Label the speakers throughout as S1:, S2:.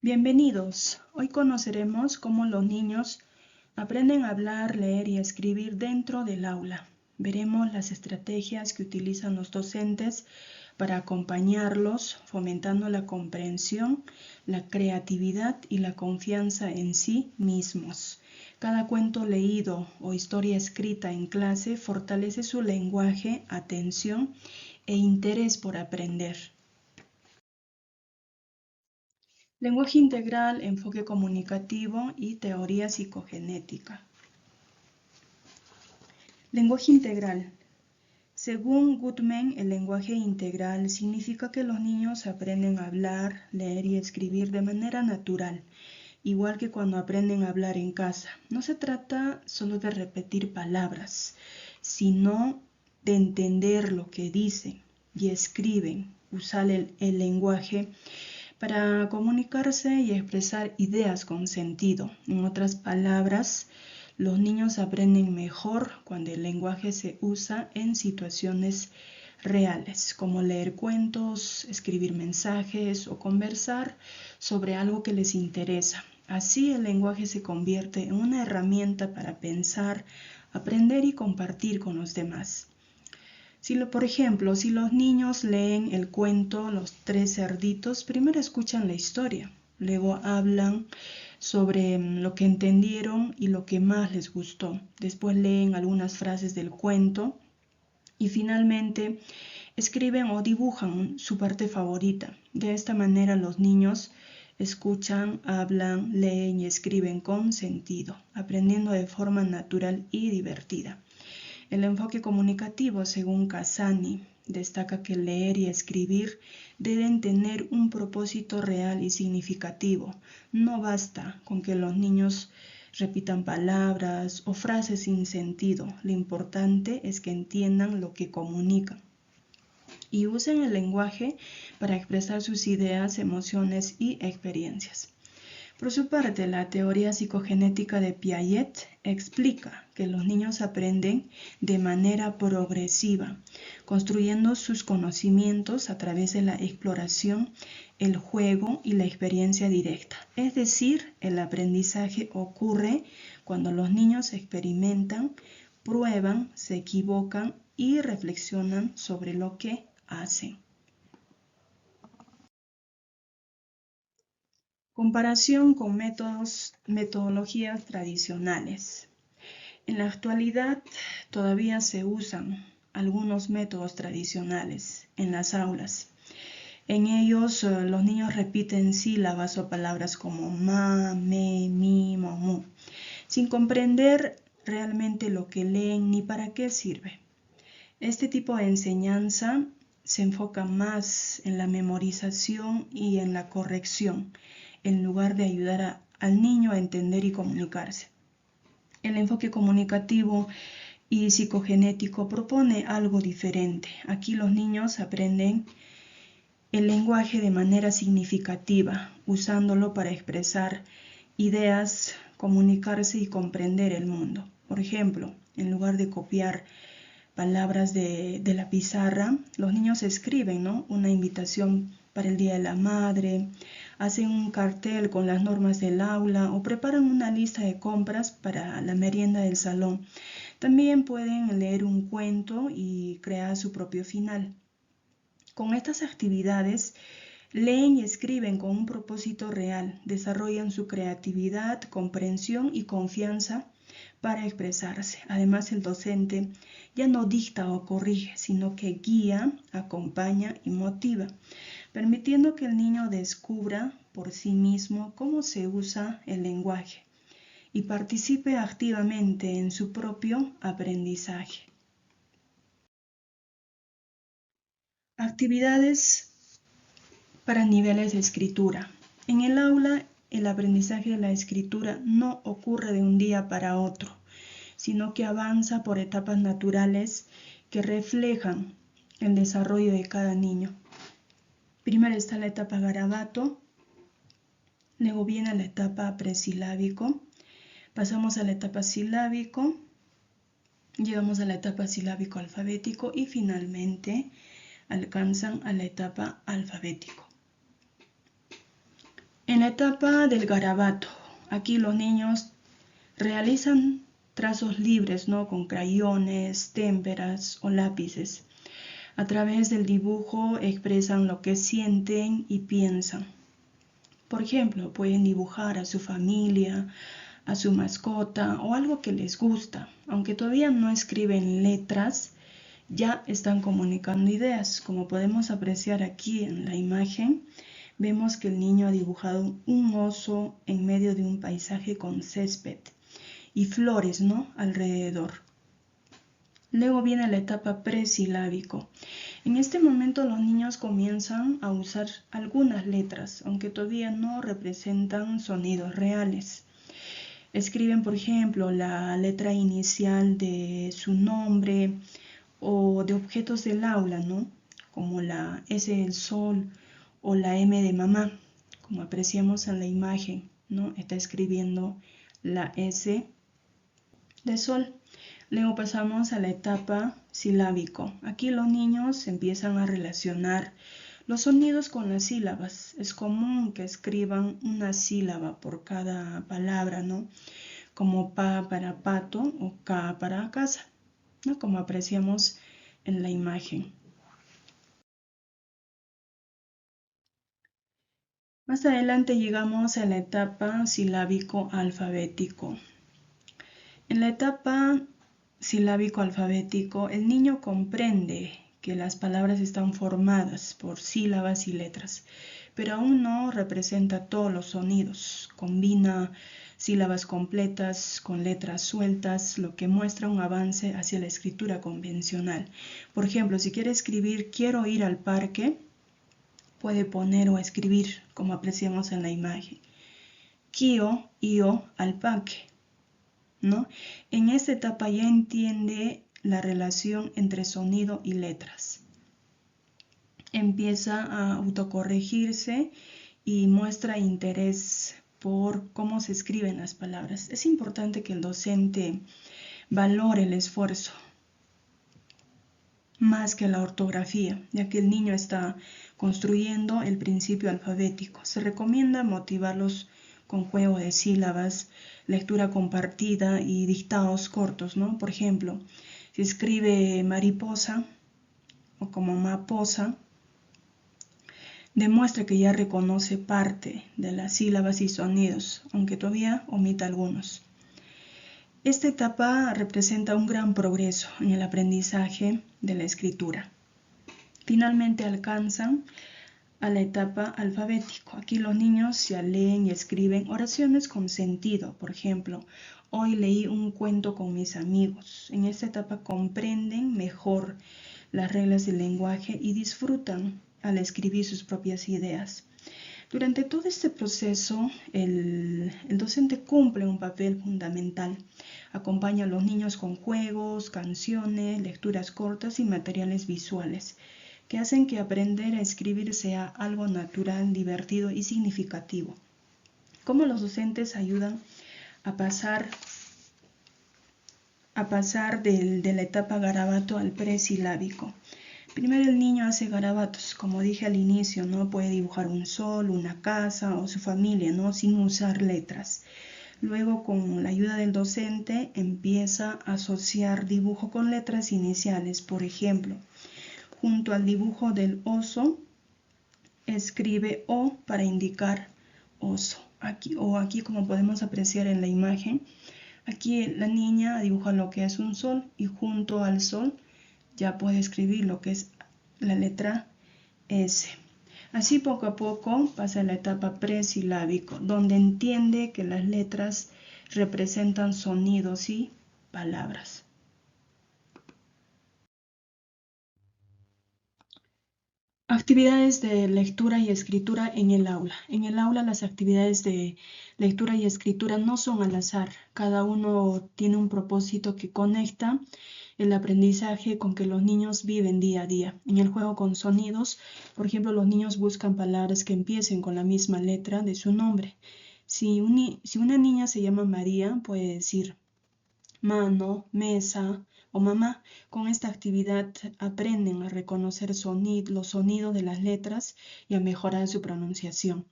S1: Bienvenidos. Hoy conoceremos cómo los niños aprenden a hablar, leer y escribir dentro del aula. Veremos las estrategias que utilizan los docentes para acompañarlos, fomentando la comprensión, la creatividad y la confianza en sí mismos. Cada cuento leído o historia escrita en clase fortalece su lenguaje, atención e interés por aprender. Lenguaje integral, enfoque comunicativo y teoría psicogenética. Lenguaje integral. Según Goodman, el lenguaje integral significa que los niños aprenden a hablar, leer y escribir de manera natural, igual que cuando aprenden a hablar en casa. No se trata solo de repetir palabras, sino de entender lo que dicen y escriben, usar el lenguaje para comunicarse y expresar ideas con sentido. En otras palabras, los niños aprenden mejor cuando el lenguaje se usa en situaciones reales, como leer cuentos, escribir mensajes o conversar sobre algo que les interesa. Así el lenguaje se convierte en una herramienta para pensar, aprender y compartir con los demás. Por ejemplo, si los niños leen el cuento Los tres cerditos, primero escuchan la historia, luego hablan sobre lo que entendieron y lo que más les gustó. Después leen algunas frases del cuento y finalmente escriben o dibujan su parte favorita. De esta manera los niños escuchan, hablan, leen y escriben con sentido, aprendiendo de forma natural y divertida. El enfoque comunicativo, según Casani, destaca que leer y escribir deben tener un propósito real y significativo. No basta con que los niños repitan palabras o frases sin sentido. Lo importante es que entiendan lo que comunican y usen el lenguaje para expresar sus ideas, emociones y experiencias. Por su parte, la teoría psicogenética de Piaget explica que los niños aprenden de manera progresiva, construyendo sus conocimientos a través de la exploración, el juego y la experiencia directa. Es decir, el aprendizaje ocurre cuando los niños experimentan, prueban, se equivocan y reflexionan sobre lo que hacen. Comparación con metodologías tradicionales. En la actualidad todavía se usan algunos métodos tradicionales en las aulas. En ellos los niños repiten sílabas o palabras como ma, me, mi, mo, mu, sin comprender realmente lo que leen ni para qué sirve. Este tipo de enseñanza se enfoca más en la memorización y en la corrección, en lugar de ayudar al niño a entender y comunicarse. El enfoque comunicativo y psicogenético propone algo diferente. Aquí los niños aprenden el lenguaje de manera significativa, usándolo para expresar ideas, comunicarse y comprender el mundo. Por ejemplo, en lugar de copiar palabras de la pizarra, los niños escriben, ¿no?, una invitación para el Día de la Madre, hacen un cartel con las normas del aula o preparan una lista de compras para la merienda del salón. También pueden leer un cuento y crear su propio final. Con estas actividades, leen y escriben con un propósito real, desarrollan su creatividad, comprensión y confianza para expresarse. Además, el docente ya no dicta o corrige, sino que guía, acompaña y motiva, permitiendo que el niño descubra por sí mismo cómo se usa el lenguaje y participe activamente en su propio aprendizaje. Actividades para niveles de escritura. En el aula, el aprendizaje de la escritura no ocurre de un día para otro, sino que avanza por etapas naturales que reflejan el desarrollo de cada niño. Primero está la etapa garabato, luego viene la etapa presilábico, pasamos a la etapa silábico, llegamos a la etapa silábico alfabético y finalmente alcanzan a la etapa alfabético. En la etapa del garabato, aquí los niños realizan trazos libres, ¿no? Con crayones, témperas o lápices. A través del dibujo expresan lo que sienten y piensan. Por ejemplo, pueden dibujar a su familia, a su mascota o algo que les gusta. Aunque todavía no escriben letras, ya están comunicando ideas. Como podemos apreciar aquí en la imagen, vemos que el niño ha dibujado un oso en medio de un paisaje con césped y flores, ¿no? Alrededor. Luego viene la etapa presilábico. En este momento los niños comienzan a usar algunas letras, aunque todavía no representan sonidos reales. Escriben, por ejemplo, la letra inicial de su nombre o de objetos del aula, ¿no? Como la S del sol o la M de mamá, como apreciamos en la imagen, ¿no? Está escribiendo la S de sol. Luego pasamos a la etapa silábico. Aquí los niños empiezan a relacionar los sonidos con las sílabas. Es común que escriban una sílaba por cada palabra, ¿no? Como pa para pato o ca para casa, ¿no? Como apreciamos en la imagen. Más adelante llegamos a la etapa silábico-alfabético. En la etapa silábico-alfabético, el niño comprende que las palabras están formadas por sílabas y letras, pero aún no representa todos los sonidos. Combina sílabas completas con letras sueltas, lo que muestra un avance hacia la escritura convencional. Por ejemplo, si quiere escribir quiero ir al parque, puede poner o escribir como apreciamos en la imagen. Quiero ir al parque, ¿no? En esta etapa ya entiende la relación entre sonido y letras. Empieza a autocorregirse y muestra interés por cómo se escriben las palabras. Es importante que el docente valore el esfuerzo más que la ortografía, ya que el niño está construyendo el principio alfabético. Se recomienda motivarlos con juego de sílabas, lectura compartida y dictados cortos, ¿no? Por ejemplo, si escribe mariposa o como maposa, demuestra que ya reconoce parte de las sílabas y sonidos, aunque todavía omita algunos. Esta etapa representa un gran progreso en el aprendizaje de la escritura. Finalmente alcanzan a la etapa alfabético. Aquí los niños ya leen y escriben oraciones con sentido. Por ejemplo, hoy leí un cuento con mis amigos. En esta etapa comprenden mejor las reglas del lenguaje y disfrutan al escribir sus propias ideas. Durante todo este proceso, el docente cumple un papel fundamental. Acompaña a los niños con juegos, canciones, lecturas cortas y materiales visuales, que hacen que aprender a escribir sea algo natural, divertido y significativo. ¿Cómo los docentes ayudan a pasar de la etapa garabato al presilábico? Primero el niño hace garabatos, como dije al inicio, ¿no? Puede dibujar un sol, una casa o su familia, ¿no? Sin usar letras. Luego, con la ayuda del docente, empieza a asociar dibujo con letras iniciales. Por ejemplo, junto al dibujo del oso, escribe O para indicar oso. Aquí como podemos apreciar en la imagen, aquí la niña dibuja lo que es un sol y junto al sol ya puede escribir lo que es la letra S. Así poco a poco pasa a la etapa presilábico, donde entiende que las letras representan sonidos y palabras. Actividades de lectura y escritura en el aula. En el aula las actividades de lectura y escritura no son al azar. Cada uno tiene un propósito que conecta el aprendizaje con que los niños viven día a día. En el juego con sonidos, por ejemplo, los niños buscan palabras que empiecen con la misma letra de su nombre. Si una niña se llama María, puede decir mano, mesa o mamá. Con esta actividad aprenden a reconocer los sonidos de las letras y a mejorar su pronunciación.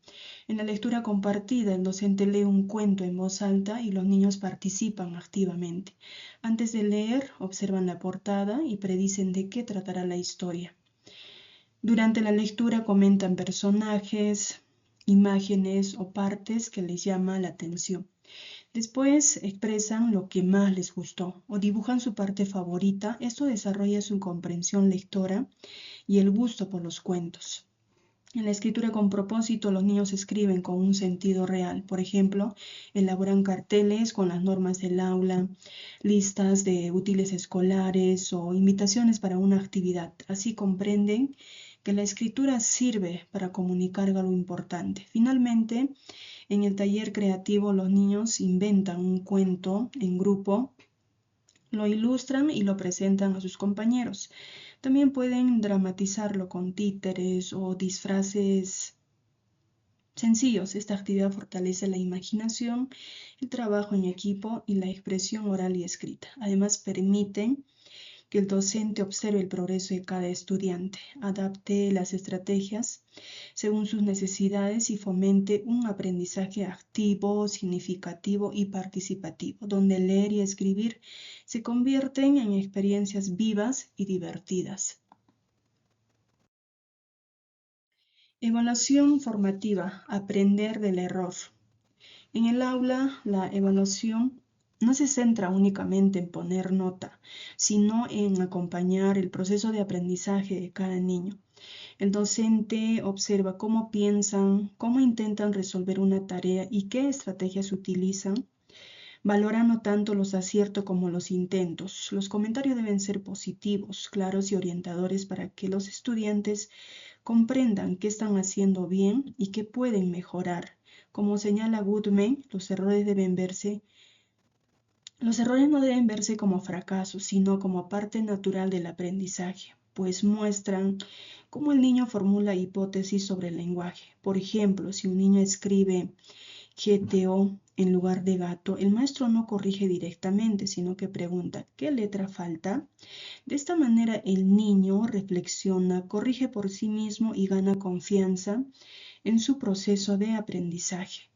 S1: En la lectura compartida, el docente lee un cuento en voz alta y los niños participan activamente. Antes de leer, observan la portada y predicen de qué tratará la historia. Durante la lectura comentan personajes, imágenes o partes que les llama la atención. Después expresan lo que más les gustó o dibujan su parte favorita. Esto desarrolla su comprensión lectora y el gusto por los cuentos. En la escritura con propósito, los niños escriben con un sentido real. Por ejemplo, elaboran carteles con las normas del aula, listas de útiles escolares o invitaciones para una actividad. Así comprenden que la escritura sirve para comunicar algo importante. Finalmente, en el taller creativo, los niños inventan un cuento en grupo, lo ilustran y lo presentan a sus compañeros. También pueden dramatizarlo con títeres o disfraces sencillos. Esta actividad fortalece la imaginación, el trabajo en equipo y la expresión oral y escrita. Además, permiten que el docente observe el progreso de cada estudiante, adapte las estrategias según sus necesidades y fomente un aprendizaje activo, significativo y participativo, donde leer y escribir se convierten en experiencias vivas y divertidas. Evaluación formativa, aprender del error. En el aula, la evaluación no se centra únicamente en poner nota, sino en acompañar el proceso de aprendizaje de cada niño. El docente observa cómo piensan, cómo intentan resolver una tarea y qué estrategias utilizan, valorando tanto los aciertos como los intentos. Los comentarios deben ser positivos, claros y orientadores para que los estudiantes comprendan qué están haciendo bien y qué pueden mejorar. Como señala Goodman, los errores no deben verse como fracasos, sino como parte natural del aprendizaje, pues muestran cómo el niño formula hipótesis sobre el lenguaje. Por ejemplo, si un niño escribe GTO en lugar de gato, el maestro no corrige directamente, sino que pregunta, ¿qué letra falta? De esta manera el niño reflexiona, corrige por sí mismo y gana confianza en su proceso de aprendizaje.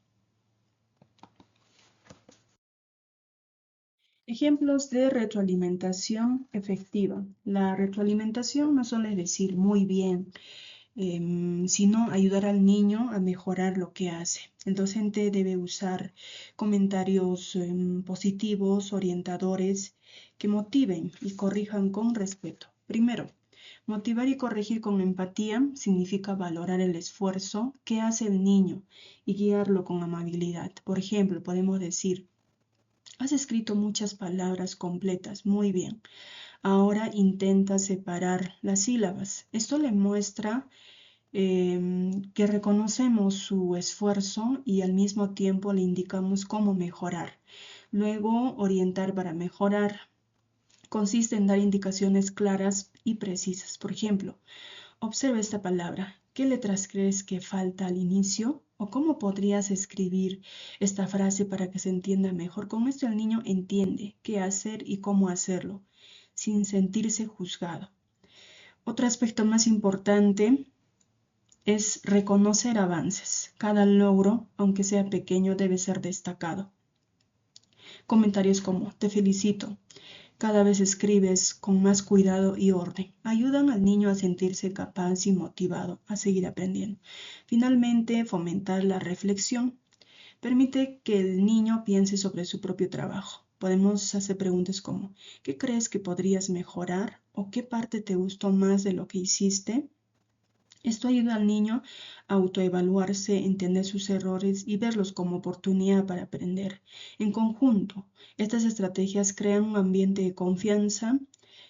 S1: Ejemplos de retroalimentación efectiva. La retroalimentación no solo es decir muy bien, sino ayudar al niño a mejorar lo que hace. El docente debe usar comentarios positivos, orientadores, que motiven y corrijan con respeto. Primero, motivar y corregir con empatía significa valorar el esfuerzo que hace el niño y guiarlo con amabilidad. Por ejemplo, podemos decir, has escrito muchas palabras completas, muy bien. Ahora intenta separar las sílabas. Esto le muestra que reconocemos su esfuerzo y al mismo tiempo le indicamos cómo mejorar. Luego, orientar para mejorar consiste en dar indicaciones claras y precisas. Por ejemplo, observa esta palabra. ¿Qué letras crees que falta al inicio? ¿O cómo podrías escribir esta frase para que se entienda mejor? Con esto el niño entiende qué hacer y cómo hacerlo, sin sentirse juzgado. Otro aspecto más importante es reconocer avances. Cada logro, aunque sea pequeño, debe ser destacado. Comentarios como, te felicito, cada vez escribes con más cuidado y orden. Ayudan al niño a sentirse capaz y motivado a seguir aprendiendo. Finalmente, fomentar la reflexión. Permite que el niño piense sobre su propio trabajo. Podemos hacer preguntas como, ¿qué crees que podrías mejorar? ¿O qué parte te gustó más de lo que hiciste? Esto ayuda al niño a autoevaluarse, entender sus errores y verlos como oportunidad para aprender. En conjunto, estas estrategias crean un ambiente de confianza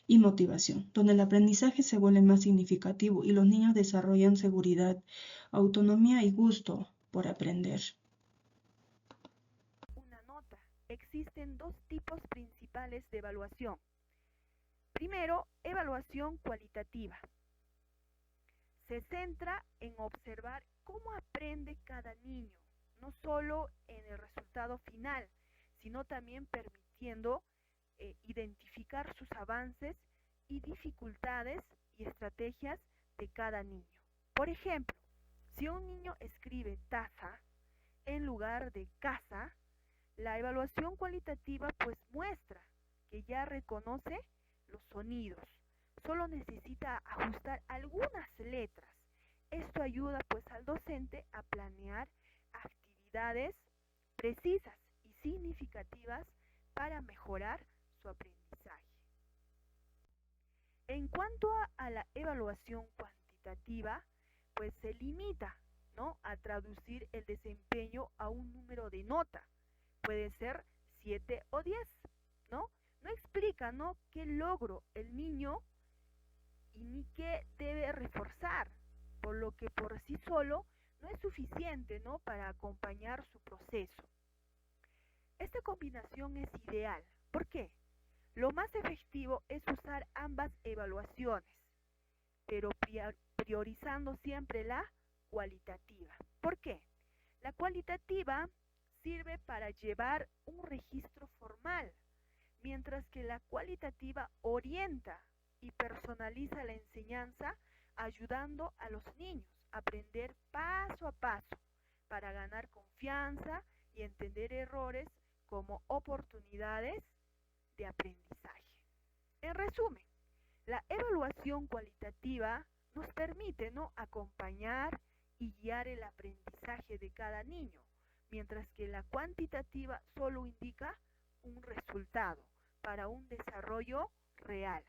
S1: y motivación, donde el aprendizaje se vuelve más significativo y los niños desarrollan seguridad, autonomía y gusto por aprender.
S2: Una nota. Existen dos tipos principales de evaluación. Primero, evaluación cualitativa. Se centra en observar cómo aprende cada niño, no solo en el resultado final, sino también permitiendo identificar sus avances y dificultades y estrategias de cada niño. Por ejemplo, si un niño escribe taza en lugar de casa, la evaluación cualitativa pues muestra que ya reconoce los sonidos, solo necesita ajustar algunas letras. Esto ayuda pues al docente a planear actividades precisas y significativas para mejorar su aprendizaje. En cuanto a la evaluación cuantitativa, pues se limita, ¿no?, a traducir el desempeño a un número de nota. Puede ser 7 o 10, ¿no? No explica, ¿no?, qué logro el niño y ni qué debe reforzar, por lo que por sí solo no es suficiente, ¿no?, para acompañar su proceso. Esta combinación es ideal. ¿Por qué? Lo más efectivo es usar ambas evaluaciones, pero priorizando siempre la cualitativa. ¿Por qué? La cualitativa sirve para llevar un registro formal, mientras que la cualitativa orienta y personaliza la enseñanza, ayudando a los niños a aprender paso a paso para ganar confianza y entender errores como oportunidades de aprendizaje. En resumen, la evaluación cualitativa nos permite, ¿no?, acompañar y guiar el aprendizaje de cada niño, mientras que la cuantitativa solo indica un resultado para un desarrollo real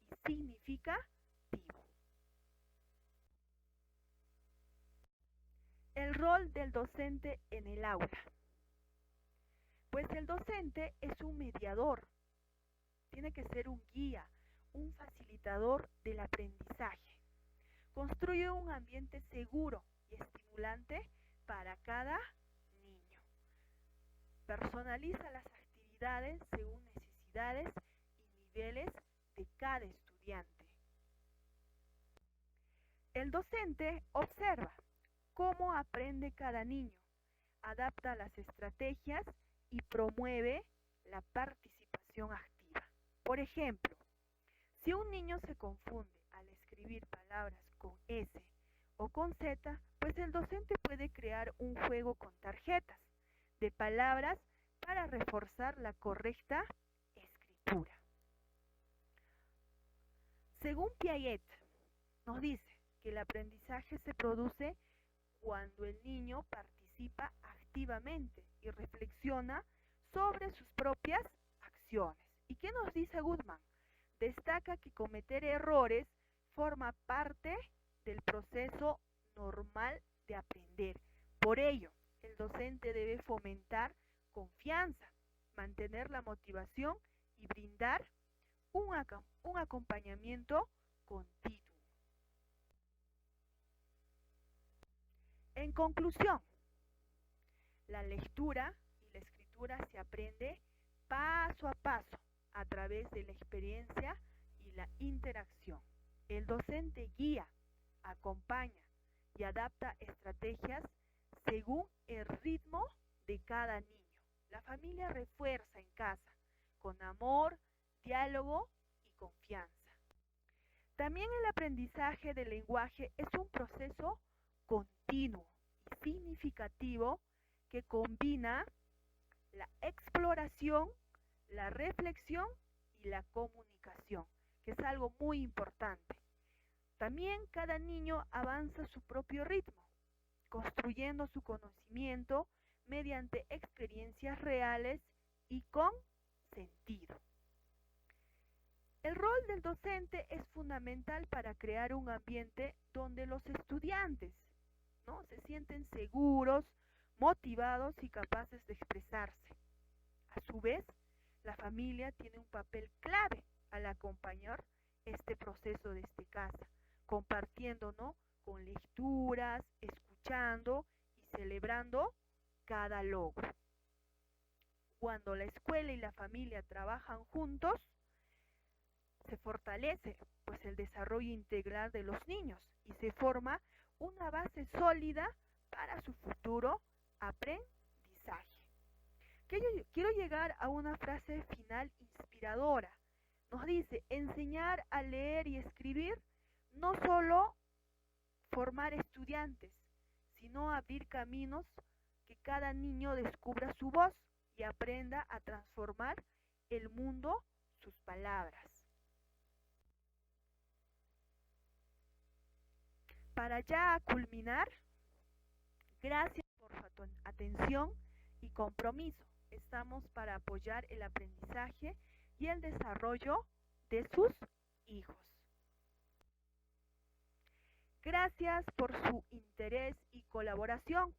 S2: y significativo. El rol del docente en el aula. Pues el docente es un mediador, tiene que ser un guía, un facilitador del aprendizaje. Construye un ambiente seguro y estimulante para cada niño. Personaliza las actividades según necesidades y niveles de cada estudiante. El docente observa cómo aprende cada niño, adapta las estrategias y promueve la participación activa. Por ejemplo, si un niño se confunde al escribir palabras con S o con Z, pues el docente puede crear un juego con tarjetas de palabras para reforzar la correcta escritura. Según Piaget, nos dice que el aprendizaje se produce cuando el niño participa activamente y reflexiona sobre sus propias acciones. ¿Y qué nos dice Goodman? Destaca que cometer errores forma parte del proceso normal de aprender. Por ello, el docente debe fomentar confianza, mantener la motivación y brindar un acompañamiento continuo. En conclusión, la lectura y la escritura se aprende paso a paso a través de la experiencia y la interacción. El docente guía, acompaña y adapta estrategias según el ritmo de cada niño. La familia refuerza en casa con amor, diálogo y confianza. También el aprendizaje del lenguaje es un proceso continuo y significativo que combina la exploración, la reflexión y la comunicación, que es algo muy importante. También cada niño avanza a su propio ritmo, construyendo su conocimiento mediante experiencias reales y con sentido. El rol del docente es fundamental para crear un ambiente donde los estudiantes, ¿no?, se sienten seguros, motivados y capaces de expresarse. A su vez, la familia tiene un papel clave al acompañar este proceso desde casa, compartiendo, ¿no?, con lecturas, escuchando y celebrando cada logro. Cuando la escuela y la familia trabajan juntos, se fortalece pues el desarrollo integral de los niños y se forma una base sólida para su futuro aprendizaje. Quiero llegar a una frase final inspiradora. Nos dice, enseñar a leer y escribir, no solo formar estudiantes, sino abrir caminos que cada niño descubra su voz y aprenda a transformar el mundo, sus palabras. Para ya culminar, gracias por su atención y compromiso. Estamos para apoyar el aprendizaje y el desarrollo de sus hijos. Gracias por su interés y colaboración.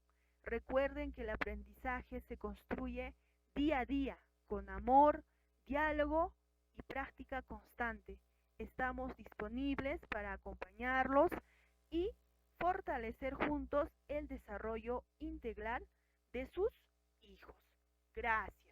S2: Recuerden que el aprendizaje se construye día a día, con amor, diálogo y práctica constante. Estamos disponibles para acompañarlos y fortalecer juntos el desarrollo integral de sus hijos. Gracias.